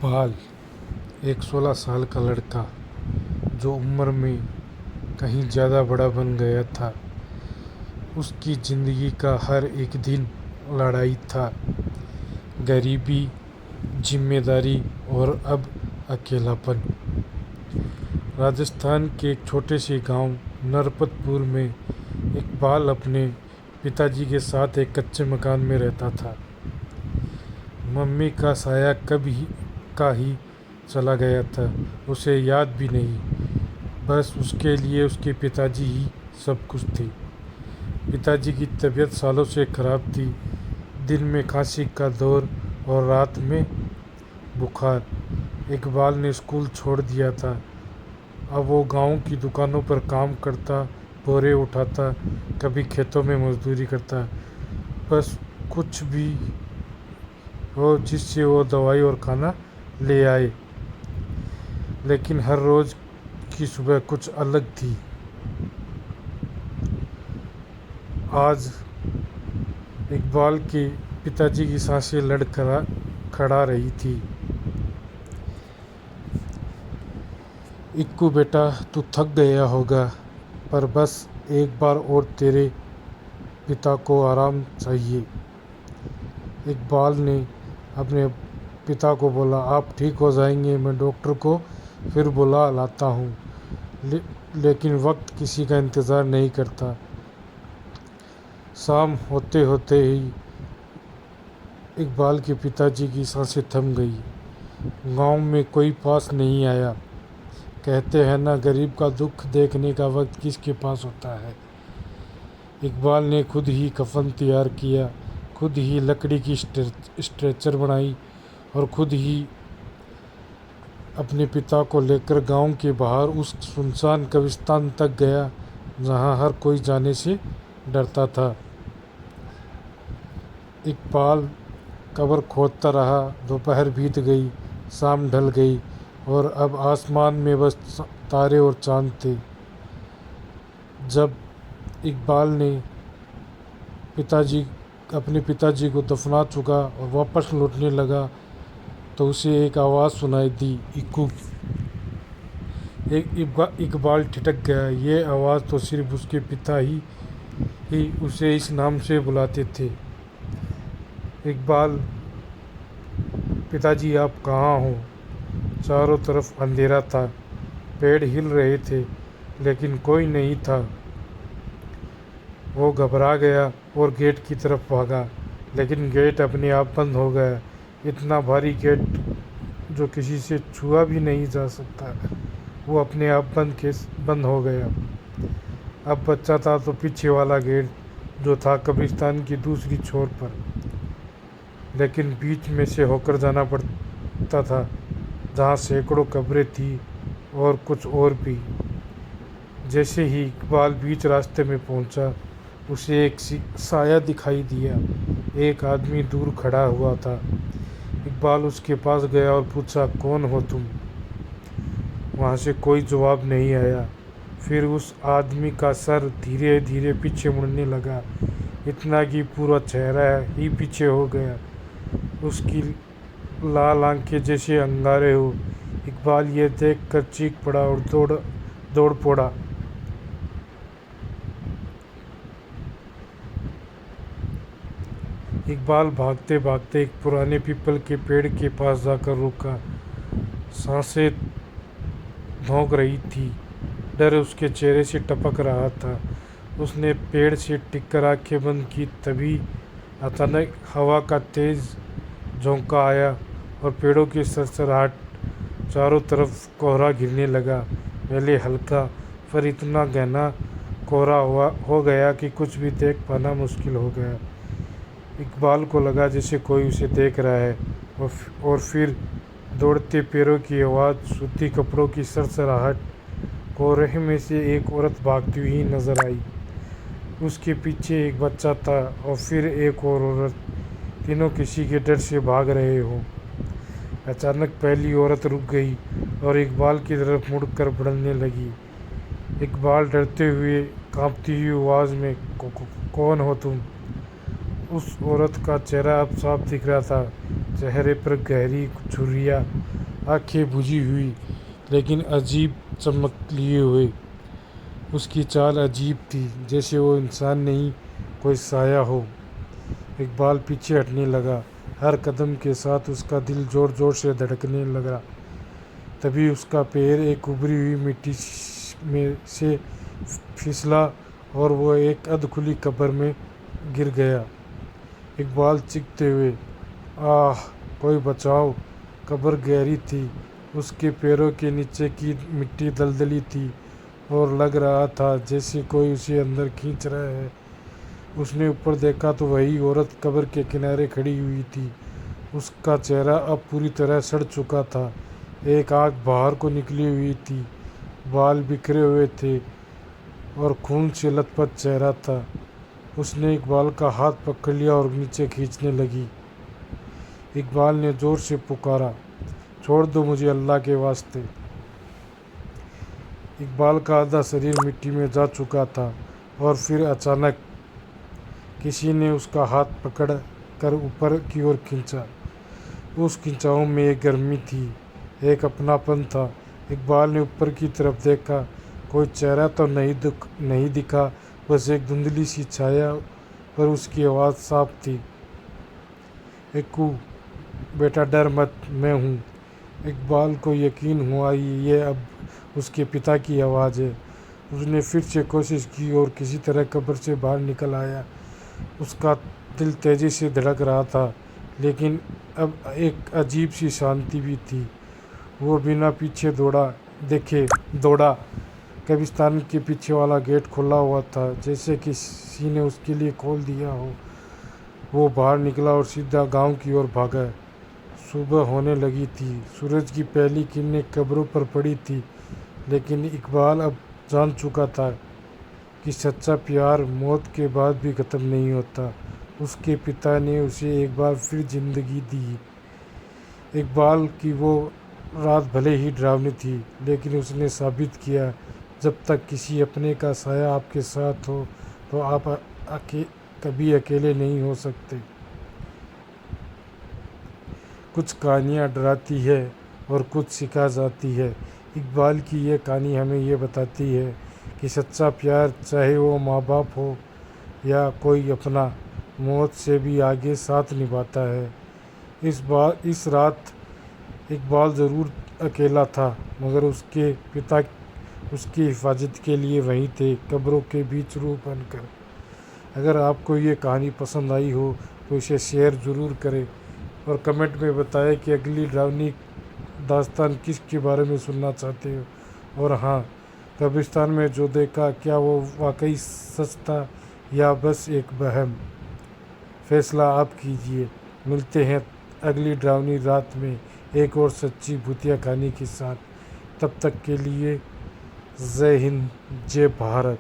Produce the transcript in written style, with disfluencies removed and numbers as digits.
इकबाल एक 16 साल का लड़का जो उम्र में कहीं ज़्यादा बड़ा बन गया था। उसकी ज़िंदगी का हर एक दिन लड़ाई था, गरीबी, जिम्मेदारी और अब अकेलापन। राजस्थान के एक छोटे से गांव नरपतपुर में इकबाल अपने पिताजी के साथ एक कच्चे मकान में रहता था। मम्मी का साया कभी का ही चला गया था, उसे याद भी नहीं। बस उसके लिए उसके पिताजी ही सब कुछ थे। पिताजी की तबीयत सालों से खराब थी, दिन में खांसी का दौर और रात में बुखार। इकबाल ने स्कूल छोड़ दिया था। अब वो गांव की दुकानों पर काम करता, बोरे उठाता, कभी खेतों में मजदूरी करता, बस कुछ भी हो जिससे वो दवाई और खाना ले आए। लेकिन हर रोज़ की सुबह कुछ अलग थी। आज इकबाल के पिताजी की सांसें लड़ कर खड़ा रही थी। इक्कू बेटा, तू थक गया होगा, पर बस एक बार और तेरे पिता को आराम चाहिए। इकबाल ने अपने पिता को बोला, आप ठीक हो जाएंगे, मैं डॉक्टर को फिर बुला लाता हूँ। लेकिन वक्त किसी का इंतज़ार नहीं करता। शाम होते होते ही इकबाल के पिताजी की सांसें थम गई। गांव में कोई पास नहीं आया। कहते हैं ना, गरीब का दुख देखने का वक्त किसके पास होता है। इकबाल ने खुद ही कफन तैयार किया, खुद ही लकड़ी की स्ट्रेचर बनाई और खुद ही अपने पिता को लेकर गांव के बाहर उस सुनसान कब्रिस्तान तक गया जहां हर कोई जाने से डरता था। इकबाल कब्र खोदता रहा। दोपहर बीत गई, शाम ढल गई और अब आसमान में बस तारे और चांद थे। जब इकबाल ने अपने पिताजी को दफना चुका और वापस लौटने लगा तो उसे एक आवाज़ सुनाई दी, इक्कू। इकबाल ठिठक गया। ये आवाज़ तो सिर्फ उसके पिता ही उसे इस नाम से बुलाते थे। इकबाल, पिताजी आप कहाँ हो? चारों तरफ अंधेरा था, पेड़ हिल रहे थे लेकिन कोई नहीं था। वो घबरा गया और गेट की तरफ भागा, लेकिन गेट अपने आप बंद हो गया। इतना भारी गेट जो किसी से छुआ भी नहीं जा सकता, वो अपने आप बंद हो गया। अब बच्चा था तो पीछे वाला गेट जो था कब्रिस्तान की दूसरी छोर पर, लेकिन बीच में से होकर जाना पड़ता था जहाँ सैकड़ों कब्रें थी और कुछ और भी। जैसे ही इकबाल बीच रास्ते में पहुंचा, उसे एक साया दिखाई दिया। एक आदमी दूर खड़ा हुआ था। इकबाल उसके पास गया और पूछा, कौन हो तुम? वहाँ से कोई जवाब नहीं आया। फिर उस आदमी का सर धीरे धीरे पीछे मुड़ने लगा, इतना कि पूरा चेहरा ही पीछे हो गया। उसकी लाल आंखें जैसे अंगारे हो। इकबाल ये देखकर चीख पड़ा और दौड़ पड़ा। इकबाल भागते भागते एक पुराने पीपल के पेड़ के पास जाकर रुका। सांसें धौंक रही थी, डर उसके चेहरे से टपक रहा था। उसने पेड़ से टिककर आंखें बंद की। तभी अचानक हवा का तेज झोंका आया और पेड़ों की सरसराहट, चारों तरफ कोहरा घिरने लगा। पहले हल्का, फिर इतना गहना कोहरा हो गया कि कुछ भी देख पाना मुश्किल हो गया। इकबाल को लगा जैसे कोई उसे देख रहा है और फिर दौड़ते पैरों की आवाज़, सूती कपड़ों की सरसराहट। कोहरे में से एक औरत भागती हुई नजर आई। उसके पीछे एक बच्चा था और फिर एक और औरत। तीनों किसी के डर से भाग रहे हो। अचानक पहली औरत रुक गई और इकबाल की तरफ मुड़कर बढ़ने लगी। इकबाल डरते हुए, कांपती हुई आवाज़ में, कौन हो तुम? उस औरत का चेहरा अब साफ दिख रहा था। चेहरे पर गहरी झुर्रियाँ, आंखें बुझी हुई लेकिन अजीब चमक लिए हुए। उसकी चाल अजीब थी, जैसे वो इंसान नहीं कोई साया हो। इकबाल पीछे हटने लगा। हर कदम के साथ उसका दिल जोर जोर से धड़कने लगा। तभी उसका पैर एक उभरी हुई मिट्टी में से फिसला और वो एक अधखुली कब्र में गिर गया। इकबाल चीखते हुए, आह, कोई बचाओ! कब्र गहरी थी, उसके पैरों के नीचे की मिट्टी दलदली थी और लग रहा था जैसे कोई उसे अंदर खींच रहा है। उसने ऊपर देखा तो वही औरत कब्र के किनारे खड़ी हुई थी। उसका चेहरा अब पूरी तरह सड़ चुका था। एक आंख बाहर को निकली हुई थी, बाल बिखरे हुए थे और खून से लथपथ चेहरा था। उसने इकबाल का हाथ पकड़ लिया और नीचे खींचने लगी। इकबाल ने जोर से पुकारा, छोड़ दो मुझे अल्लाह के वास्ते। इकबाल का आधा शरीर मिट्टी में जा चुका था और फिर अचानक किसी ने उसका हाथ पकड़ कर ऊपर की ओर खींचा। उस खिंचाव में एक गर्मी थी, एक अपनापन था। इकबाल ने ऊपर की तरफ देखा। कोई चेहरा तो नहीं दिखा, बस एक धुंधली सी छाया, पर उसकी आवाज़ साफ थी, इक्कू बेटा डर मत, मैं हूँ। इकबाल को यकीन हुआ ये अब उसके पिता की आवाज़ है। उसने फिर से कोशिश की और किसी तरह कब्र से बाहर निकल आया। उसका दिल तेज़ी से धड़क रहा था, लेकिन अब एक अजीब सी शांति भी थी। वो बिना पीछे दौड़ा। कब्रिस्तान के पीछे वाला गेट खुला हुआ था, जैसे किसी ने उसके लिए खोल दिया हो। वो बाहर निकला और सीधा गांव की ओर भागा। सुबह होने लगी थी, सूरज की पहली किरणें कब्रों पर पड़ी थी, लेकिन इकबाल अब जान चुका था कि सच्चा प्यार मौत के बाद भी ख़त्म नहीं होता। उसके पिता ने उसे एक बार फिर जिंदगी दी। इकबाल की वो रात भले ही डरावनी थी, लेकिन उसने साबित किया, जब तक किसी अपने का साया आपके साथ हो तो आप कभी अकेले नहीं हो सकते। कुछ कहानियाँ डराती है और कुछ सिखा जाती है। इकबाल की ये कहानी हमें ये बताती है कि सच्चा प्यार, चाहे वो माँ बाप हो या कोई अपना, मौत से भी आगे साथ निभाता है। इस रात इकबाल ज़रूर अकेला था, मगर उसके पिता उसकी हिफाजत के लिए वहीं थे, कब्रों के बीच रूह बनकर। अगर आपको ये कहानी पसंद आई हो तो इसे शेयर ज़रूर करें और कमेंट में बताएं कि अगली डरावनी दास्तान किसके बारे में सुनना चाहते हो। और हाँ, कब्रिस्तान में जो देखा, क्या वो वाकई सच था या बस एक वहम? फैसला आप कीजिए। मिलते हैं अगली डरावनी रात में एक और सच्ची भूतिया कहानी के साथ। तब तक के लिए जय हिंद, जय भारत।